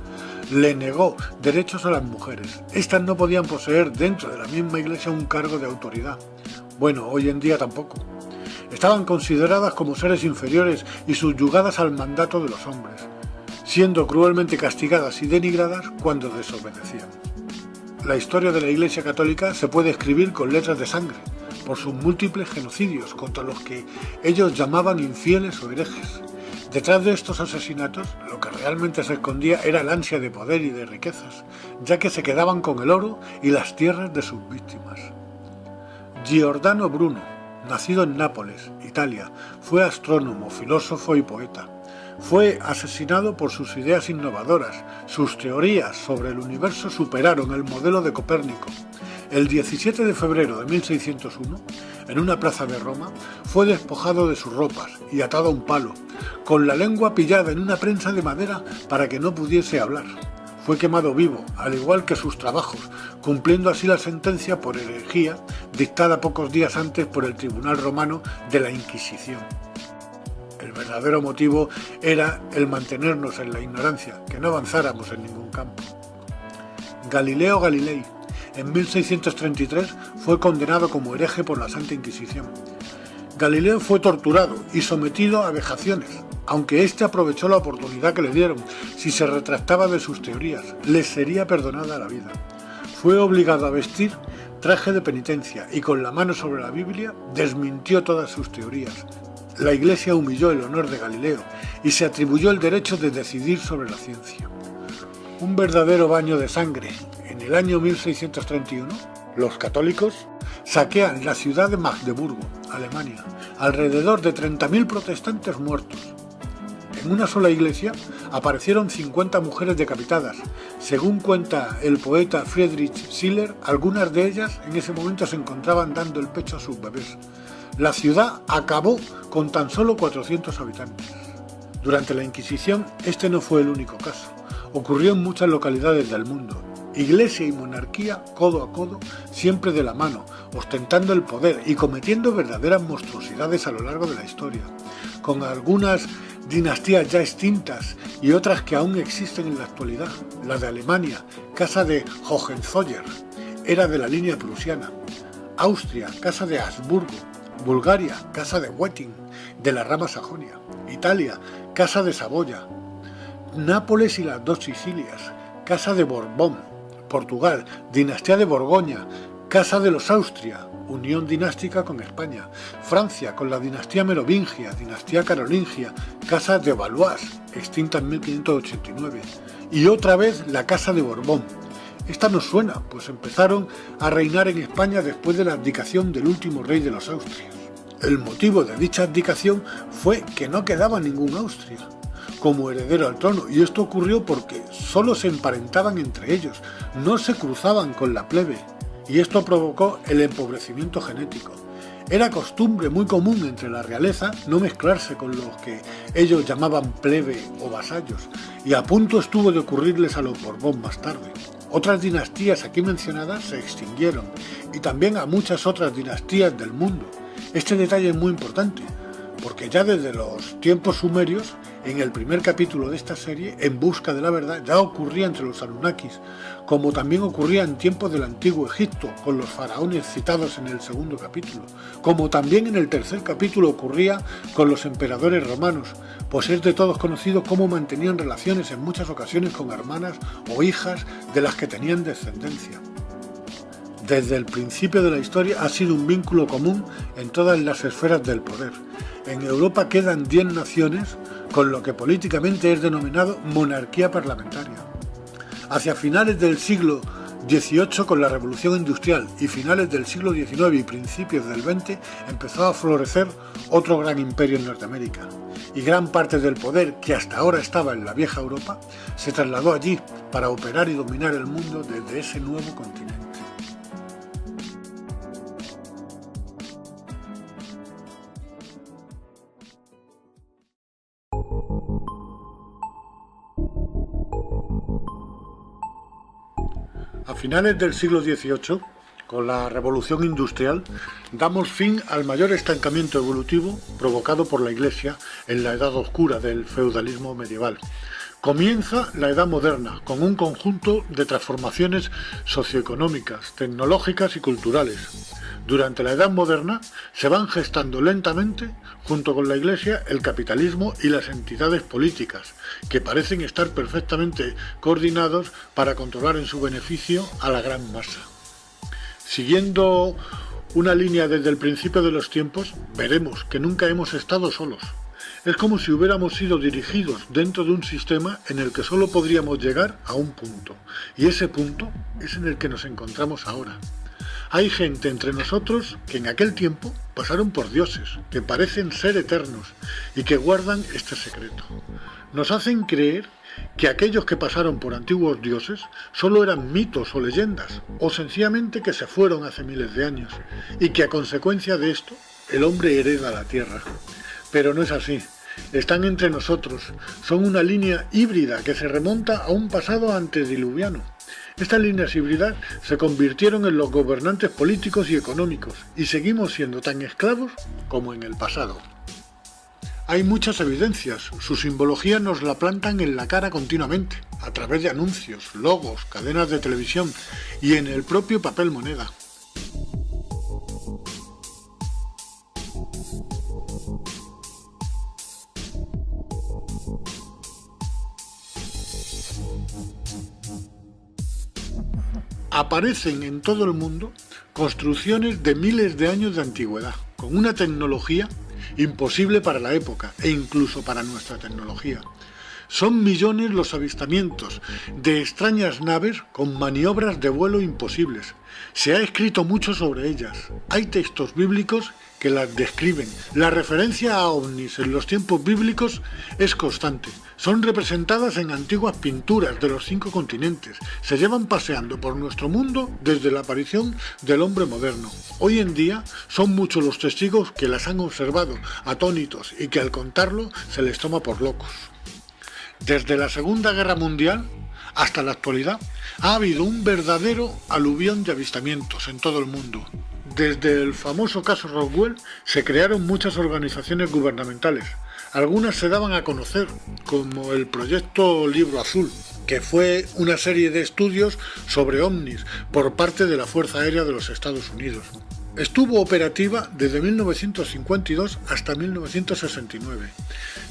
le negó derechos a las mujeres. Estas no podían poseer dentro de la misma Iglesia un cargo de autoridad. Bueno, hoy en día tampoco. Estaban consideradas como seres inferiores y subyugadas al mandato de los hombres, siendo cruelmente castigadas y denigradas cuando desobedecían. La historia de la Iglesia Católica se puede escribir con letras de sangre, por sus múltiples genocidios contra los que ellos llamaban infieles o herejes. Detrás de estos asesinatos, lo que realmente se escondía era el ansia de poder y de riquezas, ya que se quedaban con el oro y las tierras de sus víctimas. Giordano Bruno, nacido en Nápoles, Italia, fue astrónomo, filósofo y poeta. Fue asesinado por sus ideas innovadoras. Sus teorías sobre el universo superaron el modelo de Copérnico. El 17 de febrero de 1601, en una plaza de Roma, fue despojado de sus ropas y atado a un palo, con la lengua pillada en una prensa de madera para que no pudiese hablar. Fue quemado vivo, al igual que sus trabajos, cumpliendo así la sentencia por herejía dictada pocos días antes por el Tribunal Romano de la Inquisición. El verdadero motivo era el mantenernos en la ignorancia, que no avanzáramos en ningún campo. Galileo Galilei, en 1633, fue condenado como hereje por la Santa Inquisición. Galileo fue torturado y sometido a vejaciones, aunque éste aprovechó la oportunidad que le dieron. Si se retractaba de sus teorías, le sería perdonada la vida. Fue obligado a vestir traje de penitencia y con la mano sobre la Biblia desmintió todas sus teorías. La Iglesia humilló el honor de Galileo y se atribuyó el derecho de decidir sobre la ciencia. Un verdadero baño de sangre. En el año 1631, los católicos saquean la ciudad de Magdeburgo, Alemania, alrededor de 30.000 protestantes muertos. En una sola iglesia aparecieron 50 mujeres decapitadas. Según cuenta el poeta Friedrich Schiller, algunas de ellas en ese momento se encontraban dando el pecho a sus bebés. La ciudad acabó con tan solo 400 habitantes. Durante la Inquisición, este no fue el único caso. Ocurrió en muchas localidades del mundo. Iglesia y monarquía codo a codo, siempre de la mano, ostentando el poder y cometiendo verdaderas monstruosidades a lo largo de la historia, con algunas dinastías ya extintas y otras que aún existen en la actualidad. La de Alemania, casa de Hohenzollern, era de la línea prusiana. Austria, casa de Habsburgo. Bulgaria, casa de Wettin, de la rama Sajonia. Italia, casa de Saboya. Nápoles y las dos Sicilias, casa de Borbón. Portugal, dinastía de Borgoña, casa de los Austria, unión dinástica con España. Francia, con la dinastía merovingia, dinastía carolingia, casa de Valois, extinta en 1589. Y otra vez la casa de Borbón. Esta nos suena, pues empezaron a reinar en España después de la abdicación del último rey de los Austrias. El motivo de dicha abdicación fue que no quedaba ningún Austria. como heredero al trono, y esto ocurrió porque solo se emparentaban entre ellos, no se cruzaban con la plebe, y esto provocó el empobrecimiento genético. Era costumbre muy común entre la realeza no mezclarse con los que ellos llamaban plebe o vasallos, y a punto estuvo de ocurrirles a los Borbón más tarde. Otras dinastías aquí mencionadas se extinguieron, y también a muchas otras dinastías del mundo. Este detalle es muy importante, porque ya desde los tiempos sumerios, en el primer capítulo de esta serie, En busca de la verdad, ya ocurría entre los Anunnakis, como también ocurría en tiempos del antiguo Egipto, con los faraones citados en el segundo capítulo, como también en el tercer capítulo ocurría con los emperadores romanos, pues es de todos conocido cómo mantenían relaciones en muchas ocasiones con hermanas o hijas de las que tenían descendencia. Desde el principio de la historia ha sido un vínculo común en todas las esferas del poder. En Europa quedan 10 naciones con lo que políticamente es denominado monarquía parlamentaria. Hacia finales del siglo XVIII, con la Revolución Industrial, y finales del siglo XIX y principios del XX, empezó a florecer otro gran imperio en Norteamérica. Y gran parte del poder que hasta ahora estaba en la vieja Europa se trasladó allí para operar y dominar el mundo desde ese nuevo continente. A finales del siglo XVIII, con la Revolución Industrial, damos fin al mayor estancamiento evolutivo provocado por la Iglesia en la Edad Oscura del feudalismo medieval. Comienza la Edad Moderna, con un conjunto de transformaciones socioeconómicas, tecnológicas y culturales. Durante la Edad Moderna se van gestando lentamente, junto con la Iglesia, el capitalismo y las entidades políticas, que parecen estar perfectamente coordinados para controlar en su beneficio a la gran masa. Siguiendo una línea desde el principio de los tiempos, veremos que nunca hemos estado solos. Es como si hubiéramos sido dirigidos dentro de un sistema en el que solo podríamos llegar a un punto, y ese punto es en el que nos encontramos ahora. Hay gente entre nosotros que en aquel tiempo pasaron por dioses, que parecen ser eternos y que guardan este secreto. Nos hacen creer que aquellos que pasaron por antiguos dioses solo eran mitos o leyendas, o sencillamente que se fueron hace miles de años, y que a consecuencia de esto el hombre hereda la tierra. Pero no es así. Están entre nosotros, son una línea híbrida que se remonta a un pasado antediluviano. Estas líneas híbridas se convirtieron en los gobernantes políticos y económicos, y seguimos siendo tan esclavos como en el pasado. Hay muchas evidencias, su simbología nos la plantan en la cara continuamente, a través de anuncios, logos, cadenas de televisión y en el propio papel moneda. Aparecen en todo el mundo construcciones de miles de años de antigüedad, con una tecnología imposible para la época e incluso para nuestra tecnología. Son millones los avistamientos de extrañas naves con maniobras de vuelo imposibles. Se ha escrito mucho sobre ellas. Hay textos bíblicos que las describen. La referencia a ovnis en los tiempos bíblicos es constante. Son representadas en antiguas pinturas de los 5 continentes. Se llevan paseando por nuestro mundo desde la aparición del hombre moderno. Hoy en día son muchos los testigos que las han observado, atónitos, y que al contarlo se les toma por locos. Desde la Segunda Guerra Mundial hasta la actualidad ha habido un verdadero aluvión de avistamientos en todo el mundo. Desde el famoso caso Roswell se crearon muchas organizaciones gubernamentales. Algunas se daban a conocer, como el Proyecto Libro Azul, que fue una serie de estudios sobre ovnis por parte de la Fuerza Aérea de los Estados Unidos. Estuvo operativa desde 1952 hasta 1969.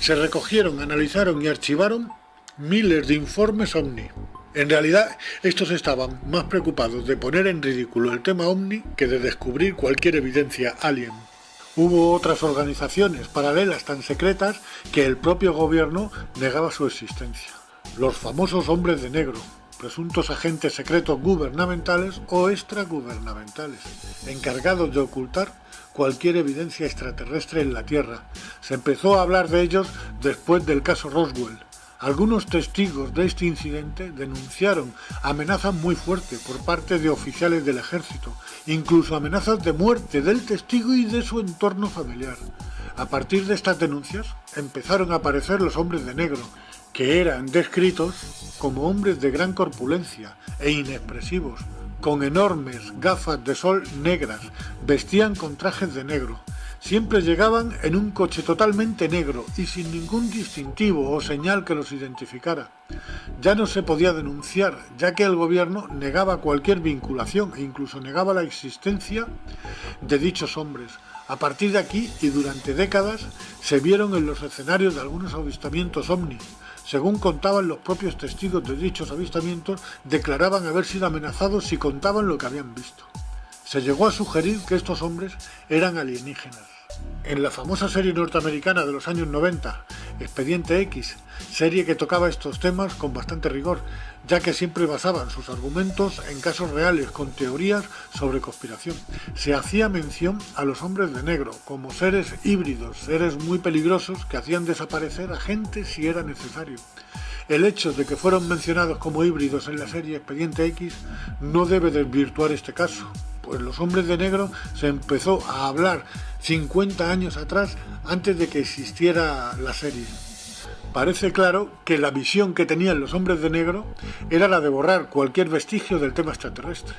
Se recogieron, analizaron y archivaron miles de informes ovni. En realidad, estos estaban más preocupados de poner en ridículo el tema ovni que de descubrir cualquier evidencia alien. Hubo otras organizaciones paralelas tan secretas que el propio gobierno negaba su existencia. Los famosos hombres de negro, presuntos agentes secretos gubernamentales o extragubernamentales, encargados de ocultar cualquier evidencia extraterrestre en la Tierra. Se empezó a hablar de ellos después del caso Roswell. Algunos testigos de este incidente denunciaron amenazas muy fuertes por parte de oficiales del ejército, incluso amenazas de muerte del testigo y de su entorno familiar. A partir de estas denuncias empezaron a aparecer los hombres de negro, que eran descritos como hombres de gran corpulencia e inexpresivos, con enormes gafas de sol negras, vestían con trajes de negro. Siempre llegaban en un coche totalmente negro y sin ningún distintivo o señal que los identificara. Ya no se podía denunciar, ya que el gobierno negaba cualquier vinculación e incluso negaba la existencia de dichos hombres. A partir de aquí y durante décadas se vieron en los escenarios de algunos avistamientos ovni. Según contaban los propios testigos de dichos avistamientos, declaraban haber sido amenazados si contaban lo que habían visto. Se llegó a sugerir que estos hombres eran alienígenas. En la famosa serie norteamericana de los años 90, Expediente X, serie que tocaba estos temas con bastante rigor, ya que siempre basaban sus argumentos en casos reales con teorías sobre conspiración. Se hacía mención a los hombres de negro como seres híbridos, seres muy peligrosos que hacían desaparecer a gente si era necesario. El hecho de que fueron mencionados como híbridos en la serie Expediente X no debe desvirtuar este caso, pues los hombres de negro se empezó a hablar 50 años atrás, antes de que existiera la serie. Parece claro que la visión que tenían los hombres de negro era la de borrar cualquier vestigio del tema extraterrestre.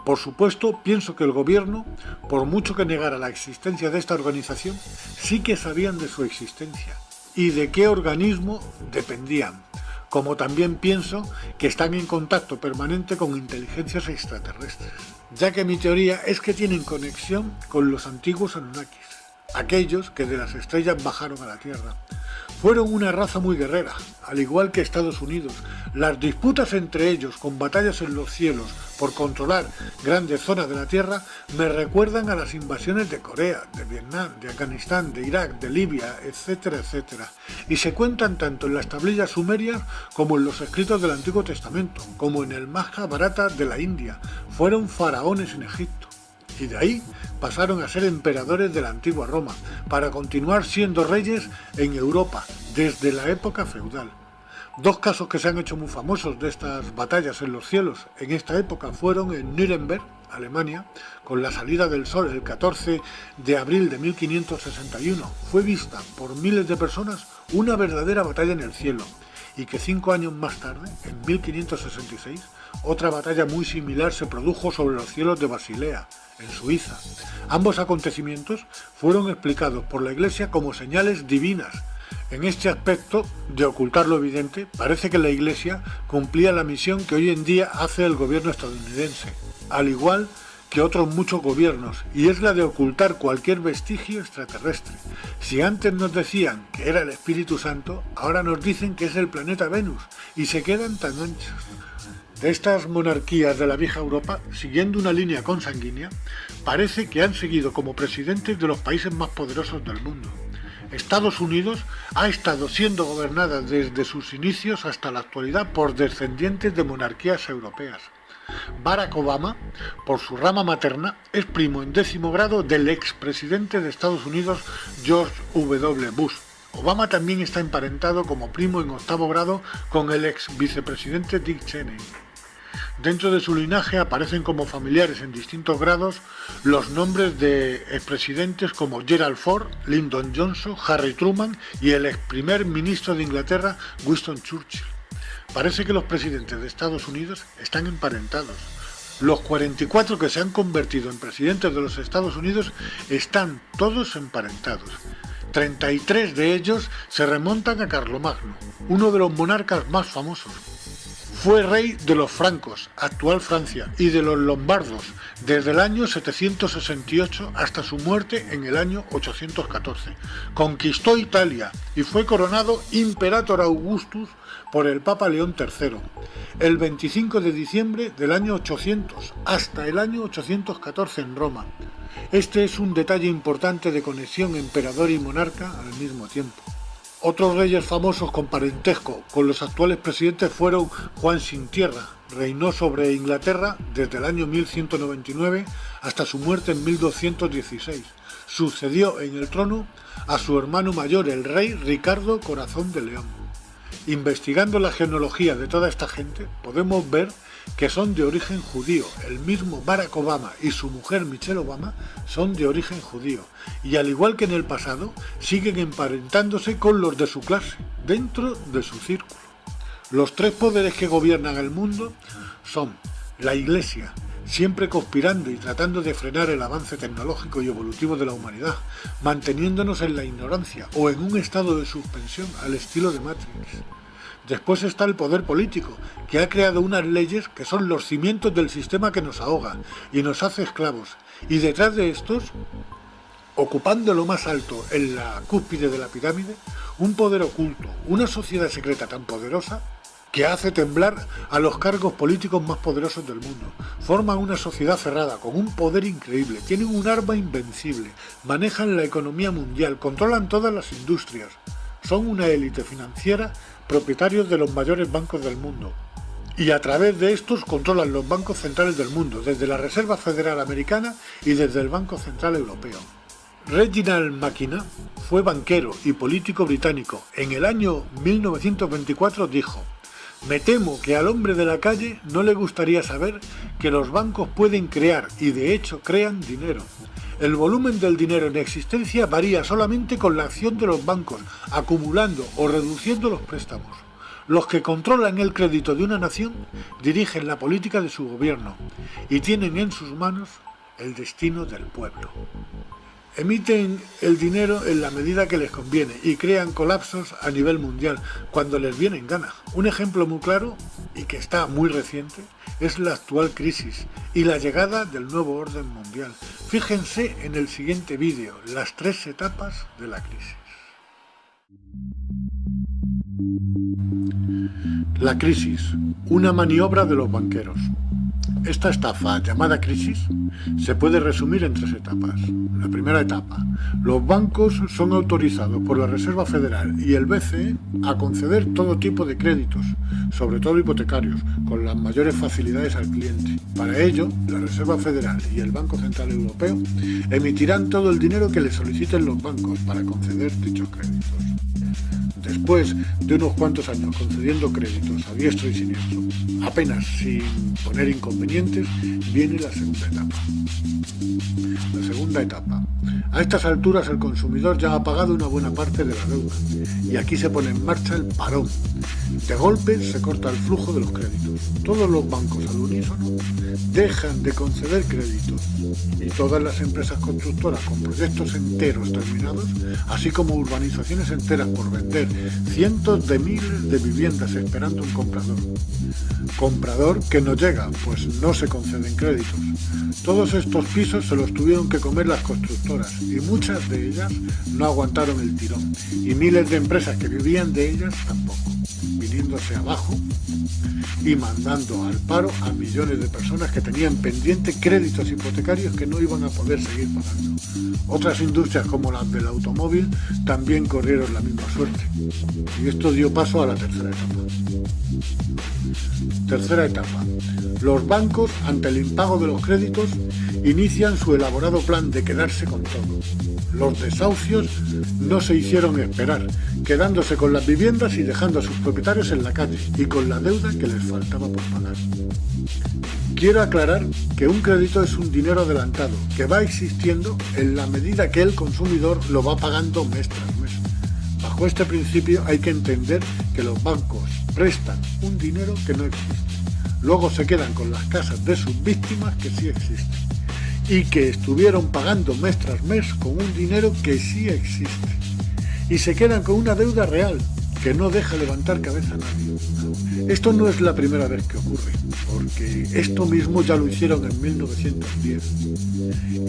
Por supuesto, pienso que el gobierno, por mucho que negara la existencia de esta organización, sí que sabían de su existencia y de qué organismo dependían. Como también pienso que están en contacto permanente con inteligencias extraterrestres, ya que mi teoría es que tienen conexión con los antiguos Anunnakis, aquellos que de las estrellas bajaron a la Tierra. Fueron una raza muy guerrera, al igual que Estados Unidos. Las disputas entre ellos, con batallas en los cielos por controlar grandes zonas de la Tierra, me recuerdan a las invasiones de Corea, de Vietnam, de Afganistán, de Irak, de Libia, etcétera, etcétera. Y se cuentan tanto en las tablillas sumerias como en los escritos del Antiguo Testamento, como en el Majábharata de la India. Fueron faraones en Egipto. Y de ahí pasaron a ser emperadores de la antigua Roma, para continuar siendo reyes en Europa desde la época feudal. Dos casos que se han hecho muy famosos de estas batallas en los cielos en esta época fueron en Nuremberg, Alemania, con la salida del sol el 14 de abril de 1561. Fue vista por miles de personas una verdadera batalla en el cielo, y que 5 años más tarde, en 1566, otra batalla muy similar se produjo sobre los cielos de Basilea, en Suiza. Ambos acontecimientos fueron explicados por la Iglesia como señales divinas. En este aspecto de ocultar lo evidente, parece que la Iglesia cumplía la misión que hoy en día hace el gobierno estadounidense, al igual que otros muchos gobiernos, y es la de ocultar cualquier vestigio extraterrestre. Si antes nos decían que era el Espíritu Santo, ahora nos dicen que es el planeta Venus, y se quedan tan anchos. De estas monarquías de la vieja Europa, siguiendo una línea consanguínea, parece que han seguido como presidentes de los países más poderosos del mundo. Estados Unidos ha estado siendo gobernada desde sus inicios hasta la actualidad por descendientes de monarquías europeas. Barack Obama, por su rama materna, es primo en 10º grado del expresidente de Estados Unidos George W. Bush. Obama también está emparentado como primo en 8º grado con el ex vicepresidente Dick Cheney. Dentro de su linaje aparecen como familiares en distintos grados los nombres de expresidentes como Gerald Ford, Lyndon Johnson, Harry Truman y el ex primer ministro de Inglaterra, Winston Churchill. Parece que los presidentes de Estados Unidos están emparentados. Los 44 que se han convertido en presidentes de los Estados Unidos están todos emparentados. 33 de ellos se remontan a Carlomagno, uno de los monarcas más famosos. Fue rey de los francos, actual Francia, y de los lombardos, desde el año 768 hasta su muerte en el año 814. Conquistó Italia y fue coronado Imperator Augustus por el Papa León III, el 25 de diciembre del año 800 hasta el año 814 en Roma. Este es un detalle importante de conexión emperador y monarca al mismo tiempo. Otros reyes famosos con parentesco con los actuales presidentes fueron Juan Sin Tierra. Reinó sobre Inglaterra desde el año 1199 hasta su muerte en 1216. Sucedió en el trono a su hermano mayor, el rey Ricardo Corazón de León. Investigando la genealogía de toda esta gente, podemos ver que son de origen judío. El mismo Barack Obama y su mujer Michelle Obama son de origen judío. Y al igual que en el pasado, siguen emparentándose con los de su clase, dentro de su círculo. Los tres poderes que gobiernan el mundo son la Iglesia, siempre conspirando y tratando de frenar el avance tecnológico y evolutivo de la humanidad, manteniéndonos en la ignorancia o en un estado de suspensión al estilo de Matrix. Después está el poder político, que ha creado unas leyes que son los cimientos del sistema que nos ahoga y nos hace esclavos. Y detrás de estos, ocupando lo más alto en la cúspide de la pirámide, un poder oculto, una sociedad secreta tan poderosa que hace temblar a los cargos políticos más poderosos del mundo. Forman una sociedad cerrada, con un poder increíble, tienen un arma invencible, manejan la economía mundial, controlan todas las industrias, son una élite financiera, propietarios de los mayores bancos del mundo. Y a través de estos controlan los bancos centrales del mundo, desde la Reserva Federal Americana y desde el Banco Central Europeo. Reginald Mackinac fue banquero y político británico. En el año 1924 dijo: "Me temo que al hombre de la calle no le gustaría saber que los bancos pueden crear, y de hecho crean, dinero. El volumen del dinero en existencia varía solamente con la acción de los bancos, acumulando o reduciendo los préstamos. Los que controlan el crédito de una nación dirigen la política de su gobierno y tienen en sus manos el destino del pueblo. Emiten el dinero en la medida que les conviene y crean colapsos a nivel mundial cuando les viene en gana. Un ejemplo muy claro, y que está muy reciente, es la actual crisis y la llegada del nuevo orden mundial. Fíjense en el siguiente vídeo, las 3 etapas de la crisis. La crisis, una maniobra de los banqueros. Esta estafa, llamada crisis, se puede resumir en 3 etapas. La primera etapa: los bancos son autorizados por la Reserva Federal y el BCE a conceder todo tipo de créditos, sobre todo hipotecarios, con las mayores facilidades al cliente. Para ello, la Reserva Federal y el Banco Central Europeo emitirán todo el dinero que les soliciten los bancos para conceder dichos créditos. Después de unos cuantos años concediendo créditos a diestro y siniestro, apenas sin poner inconvenientes, viene la segunda etapa. La segunda etapa. A estas alturas el consumidor ya ha pagado una buena parte de la deuda y aquí se pone en marcha el parón. De golpe se corta el flujo de los créditos. Todos los bancos al unísono dejan de conceder créditos y todas las empresas constructoras con proyectos enteros terminados, así como urbanizaciones enteras por vender, cientos de miles de viviendas esperando un comprador. Comprador que no llega, pues no se conceden créditos. Todos estos pisos se los tuvieron que comer las constructoras y muchas de ellas no aguantaron el tirón y miles de empresas que vivían de ellas tampoco, viniéndose abajo y mandando al paro a millones de personas que tenían pendiente créditos hipotecarios que no iban a poder seguir pagando. Otras industrias como las del automóvil también corrieron la misma suerte. Y esto dio paso a la tercera etapa. Tercera etapa. Los bancos, ante el impago de los créditos, inician su elaborado plan de quedarse con todo. Los desahucios no se hicieron esperar, quedándose con las viviendas y dejando a sus propietarios en la calle y con la deuda que les faltaba por pagar. Quiero aclarar que un crédito es un dinero adelantado que va existiendo en la medida que el consumidor lo va pagando mes tras mes. Bajo este principio hay que entender que los bancos prestan un dinero que no existe. Luego se quedan con las casas de sus víctimas que sí existen y que estuvieron pagando mes tras mes con un dinero que sí existe. Y se quedan con una deuda real que no deja levantar cabeza a nadie. Esto no es la primera vez que ocurre, porque esto mismo ya lo hicieron en 1910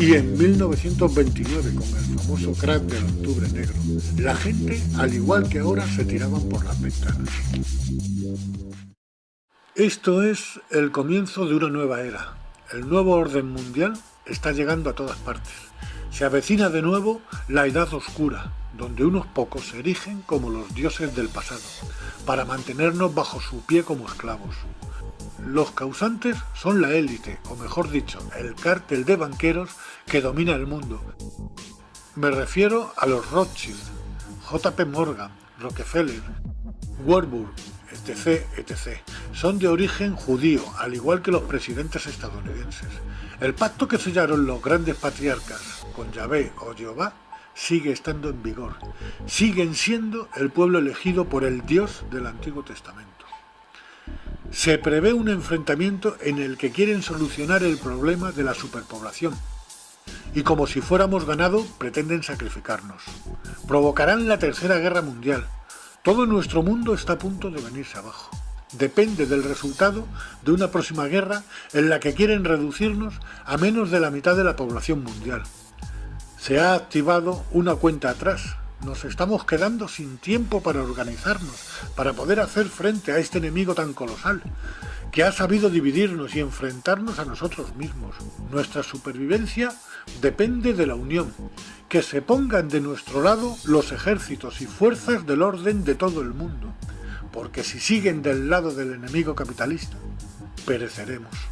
y en 1929 con el famoso crack del Octubre Negro. La gente, al igual que ahora, se tiraban por las ventanas. Esto es el comienzo de una nueva era. El nuevo orden mundial está llegando a todas partes. Se avecina de nuevo la Edad Oscura, donde unos pocos se erigen como los dioses del pasado, para mantenernos bajo su pie como esclavos. Los causantes son la élite, o mejor dicho, el cártel de banqueros que domina el mundo. Me refiero a los Rothschild, J.P. Morgan, Rockefeller, Warburg, etc., etc. Son de origen judío, al igual que los presidentes estadounidenses. El pacto que sellaron los grandes patriarcas con Yahvé o Jehová sigue estando en vigor. Siguen siendo el pueblo elegido por el Dios del Antiguo Testamento. Se prevé un enfrentamiento en el que quieren solucionar el problema de la superpoblación. Y como si fuéramos ganado, pretenden sacrificarnos. Provocarán la Tercera Guerra Mundial. Todo nuestro mundo está a punto de venirse abajo. Depende del resultado de una próxima guerra en la que quieren reducirnos a menos de la mitad de la población mundial. Se ha activado una cuenta atrás. Nos estamos quedando sin tiempo para organizarnos, para poder hacer frente a este enemigo tan colosal, que ha sabido dividirnos y enfrentarnos a nosotros mismos. Nuestra supervivencia depende de la unión, que se pongan de nuestro lado los ejércitos y fuerzas del orden de todo el mundo, porque si siguen del lado del enemigo capitalista, pereceremos.